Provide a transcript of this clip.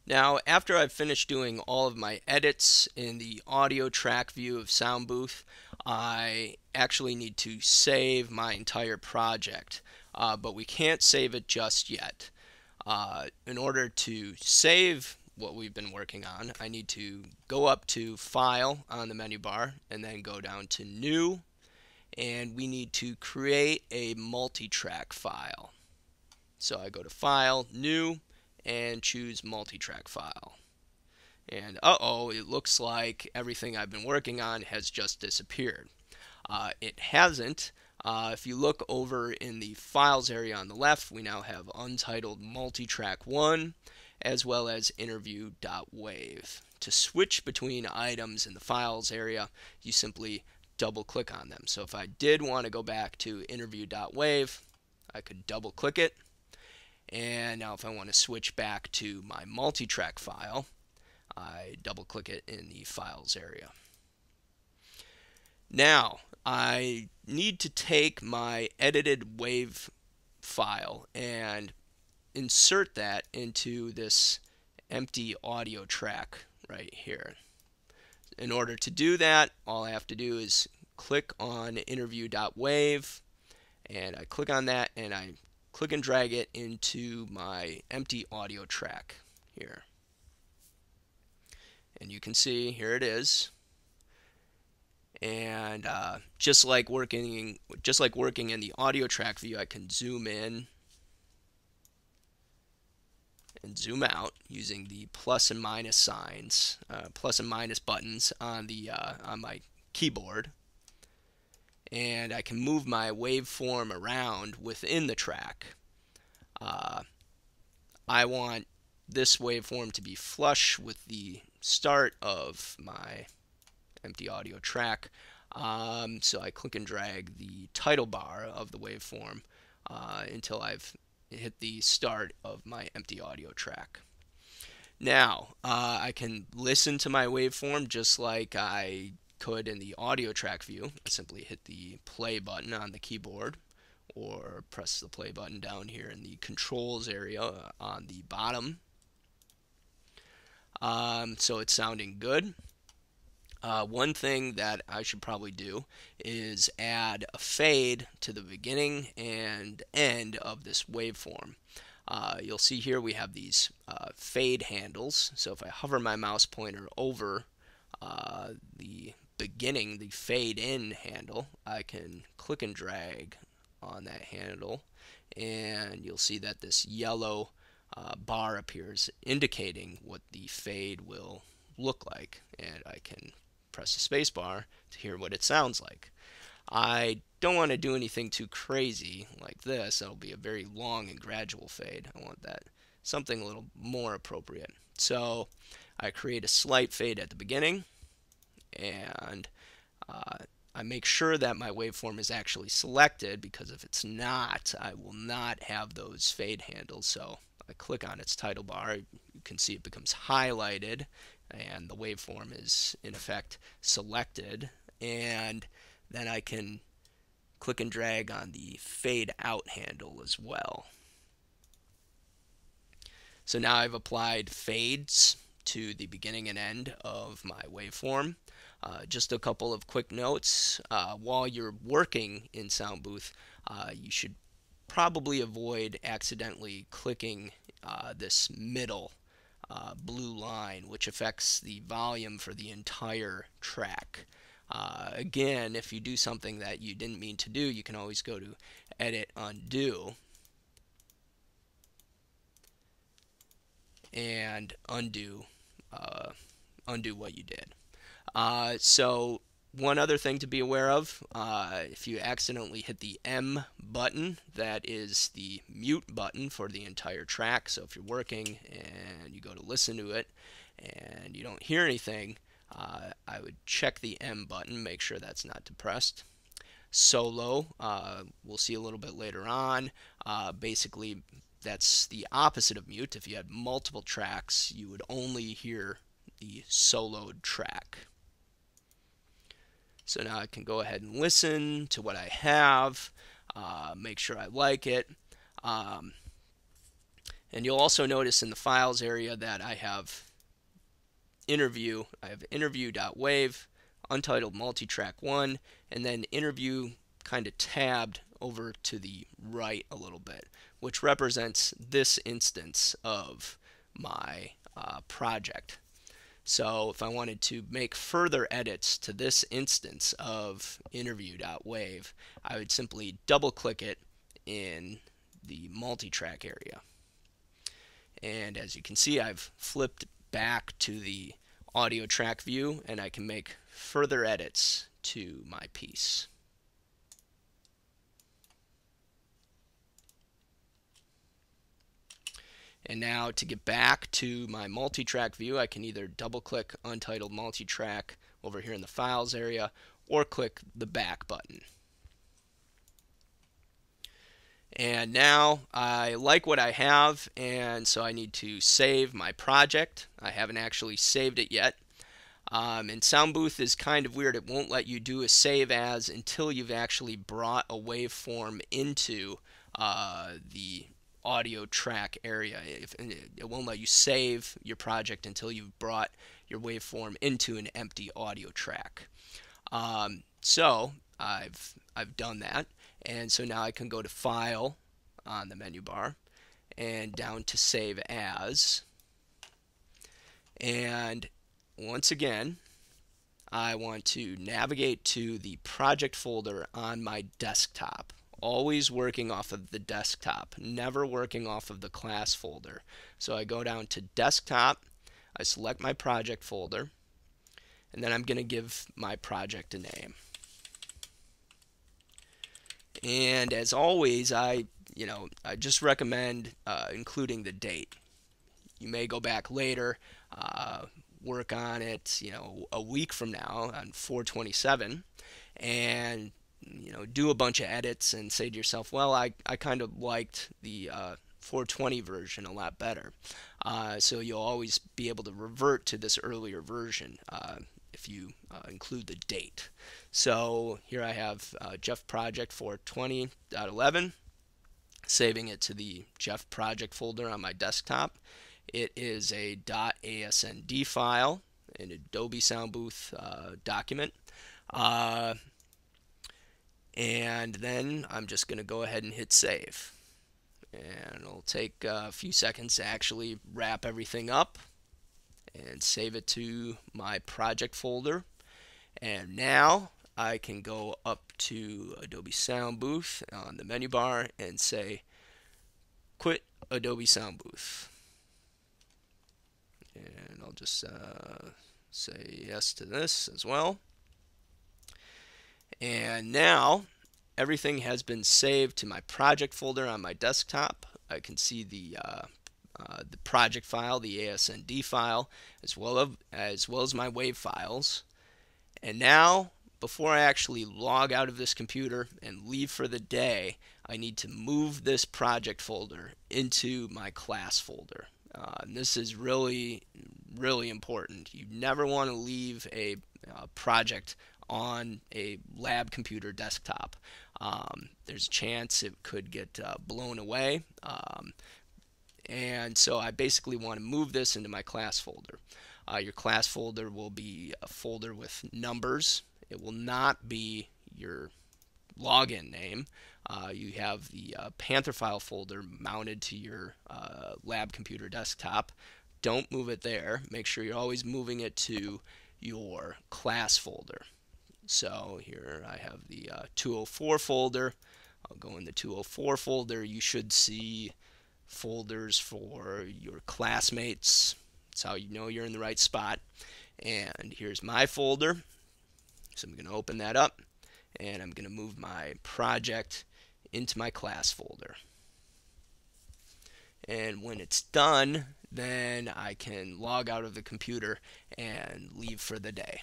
Now, after I've finished doing all of my edits in the audio track view of SoundBooth, I actually need to save my entire project, but we can't save it just yet. In order to save what we've been working on, I need to go up to File on the menu bar and then go down to New, and we need to create a multitrack file. So I go to File, New, and choose Multitrack File. And uh-oh, it looks like everything I've been working on has just disappeared. It hasn't. If you look over in the Files area on the left, we now have Untitled Multitrack 1 as well as Interview.wave. To switch between items in the Files area, you simply double click on them. So if I did want to go back to Interview.wave, I could double click it. And now if I want to switch back to my multitrack file, I double click it in the Files area. Now I need to take my edited wave file and insert that into this empty audio track right here. In order to do that, all I have to do is click on interview.wave, and I click on that and I click and drag it into my empty audio track here. And you can see here it is. And just like working in the audio track view, I can zoom in and zoom out using the plus and minus signs, plus and minus buttons on my keyboard. And I can move my waveform around within the track. I want this waveform to be flush with the start of my empty audio track, so I click and drag the title bar of the waveform until I've hit the start of my empty audio track. Now I can listen to my waveform just like I could in the audio track view. I simply hit the play button on the keyboard or press the play button down here in the controls area on the bottom. So it's sounding good. One thing that I should probably do is add a fade to the beginning and end of this waveform. You'll see here we have these fade handles. So if I hover my mouse pointer over the beginning, the fade in handle, I can click and drag on that handle, and you'll see that this yellow bar appears indicating what the fade will look like, and I can press the space bar to hear what it sounds like. I don't want to do anything too crazy like this. That'll be a very long and gradual fade. I want that something a little more appropriate. So I create a slight fade at the beginning, and I make sure that my waveform is actually selected, because if it's not, I will not have those fade handles. So I click on its title bar. You can see it becomes highlighted, and the waveform is in effect selected. And then I can click and drag on the fade out handle as well. So now I've applied fades to the beginning and end of my waveform. Just a couple of quick notes. While you're working in SoundBooth, you should probably avoid accidentally clicking this middle blue line, which affects the volume for the entire track. Again, if you do something that you didn't mean to do, you can always go to Edit, Undo, and undo what you did. So one other thing to be aware of, if you accidentally hit the M button, that is the mute button for the entire track. So if you're working and you go to listen to it and you don't hear anything, I would check the M button, make sure that's not depressed. Solo, we'll see a little bit later on. Basically, that's the opposite of mute. If you had multiple tracks, you would only hear the soloed track. So now I can go ahead and listen to what I have, make sure I like it, And you'll also notice in the files area that I have interview.wave, untitled multitrack 1, and then interview kind of tabbed over to the right a little bit, which represents this instance of my project. So if I wanted to make further edits to this instance of interview.wave, I would simply double click it in the multitrack area. And as you can see, I've flipped back to the audio track view, and I can make further edits to my piece. And now to get back to my multitrack view, I can either double click Untitled Multitrack over here in the Files area, or click the back button. And now I like what I have, and so I need to save my project. I haven't actually saved it yet. And SoundBooth is kind of weird. It won't let you do a save as until you've actually brought a waveform into the audio track area. It won't let you save your project until you've brought your waveform into an empty audio track. So I've done that, and so now I can go to File on the menu bar and down to Save As, and once again I want to navigate to the project folder on my desktop. Always working off of the desktop, never working off of the class folder. So I go down to Desktop, I select my project folder, and then I'm going to give my project a name. And as always, I just recommend including the date. You may go back later, work on it, a week from now on 4/27, and do a bunch of edits and say to yourself, well, I kind of liked the 420 version a lot better. So you'll always be able to revert to this earlier version if you include the date. So here I have Jeff Project 420.11, saving it to the Jeff Project folder on my desktop. It is a .asnd file, an Adobe SoundBooth document. And then I'm just going to go ahead and hit save. And it'll take a few seconds to actually wrap everything up and save it to my project folder. And now I can go up to Adobe SoundBooth on the menu bar and say quit Adobe SoundBooth. And I'll just say yes to this as well. And now everything has been saved to my project folder on my desktop. I can see the project file, the ASND file, as well as my WAV files. And now, before I actually log out of this computer and leave for the day, I need to move this project folder into my class folder. And this is really, really important. You never want to leave a project on a lab computer desktop. There's a chance it could get blown away. And so I basically want to move this into my class folder. Your class folder will be a folder with numbers. It will not be your login name. You have the Panther file folder mounted to your lab computer desktop. Don't move it there. Make sure you're always moving it to your class folder. So here I have the 204 folder. I'll go in the 204 folder. You should see folders for your classmates. That's how you know you're in the right spot. And here's my folder. So I'm going to open that up, and I'm going to move my project into my class folder. And when it's done, then I can log out of the computer and leave for the day.